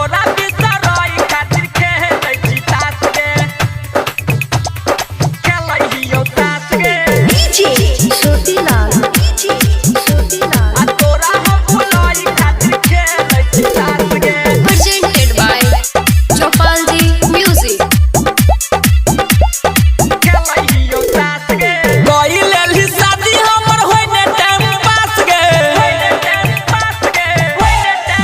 तोरा बिसरई खातिर खेलै छी तास गे खेलै हियो तास गे डीजे छोटीलाल आ तोरा हम भुलाई खातिर खेलै छी तास गे presented by Chaupal ji music खेलै हियो तास गे गई लेली शादी हमर होय ने टाइम पास गे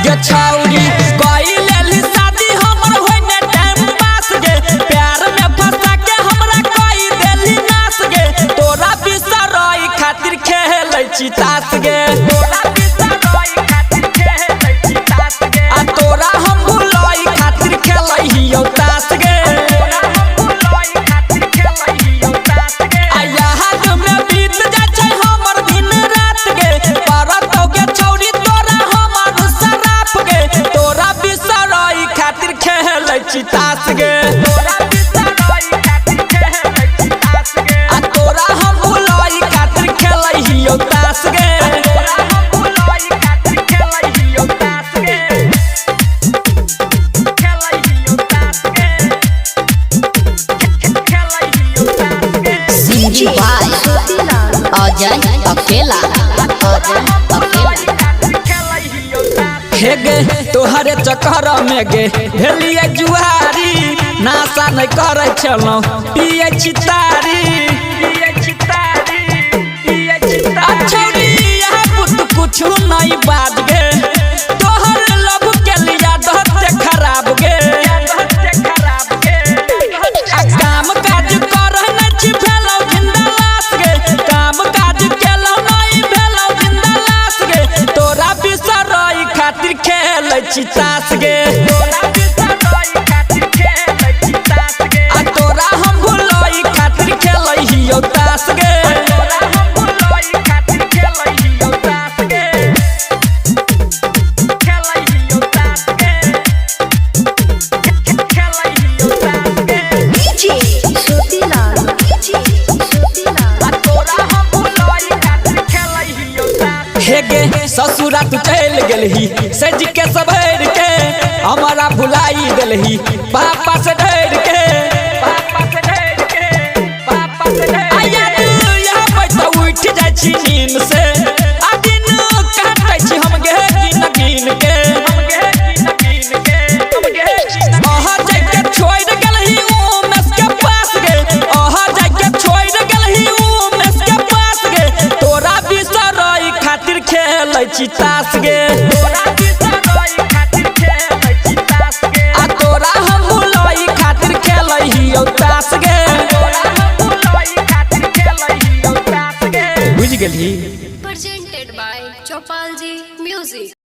गे छौरी गई लेली शादी हमर होय ने टाइम पास गे प्यार में फंसा के हमरा कई देली नास गे तोरा बिसरई खातिर खेलै छी तास गे तोरा बिसरई खातिर खेलै छी तास गे आ तोरा हम भुलाई खातिर खेलै हियो तास गे तोरा हम भुलाई खातिर खेलै हियो तास गे आ याद में बीत जा छै हमर दिन रात गे परत गे छौरी तोरा हमर सराप गे तोरा बिसरई खातिर खेलै छी तास गे तोरा बिसरई खातिर खेलै छी तास गे आ तोरा हम भुलाई खातिर खेलै हियो तास गे तोरा हम भुलाई खातिर खेलै हियो तास गे खेलै हियो तास गे खेलै हियो तास गे singing by Ajay Akela हे गे तोहरे चक्कर में गे भेलिए जुआरी नासा नहीं करे छलौ पिए चितारी छौरी यहाँ पुत कुछ नहीं बाज गे तोहर लव के लिया दहते खराब गे आ काम काज करह नहीं छी भेलौ जिंदा लाश गे काम काज केलौ नहीं भेलौ जिंदा लाश गे तोरा बिसरई खातिर खेलै छी तास गे तोरा बिसरई खातिर खेलै छी तास गे आ तोरा हम भुलाई खातिर खेलै हियो तास गे तोरा हम भुलाई खातिर खेलै हियो तास गे खेलै हियो तास गे खेलै हियो तास गे डीजे छोटीलाल आ तोरा हम भुलाई खातिर खेलै हियो तास हे गे ससुरा तू चल गेलही सज के सबैर के हमारा भुलाई देलही पापा से ढेर के आया तू यहाँ पर तो उठ जाइ छी नींद से आ दिन काटै छी हम गे गिन गिन के अहाँ जाय के छोड़ गेलही उमेश के पास गे अहाँ जाय के छोड़ गेलही उमेश के पास गे तोरा बिसरई खातिर खेलै छी तास गे तोरा बिसरई खातिर खेलै छी तास गे आ तोरा हम भुलाई खातिर खेलै हियो तास गे तोरा हम भुलाई खातिर खेलै हियो तास गे बुझ गेलही presented by Chaupal ji music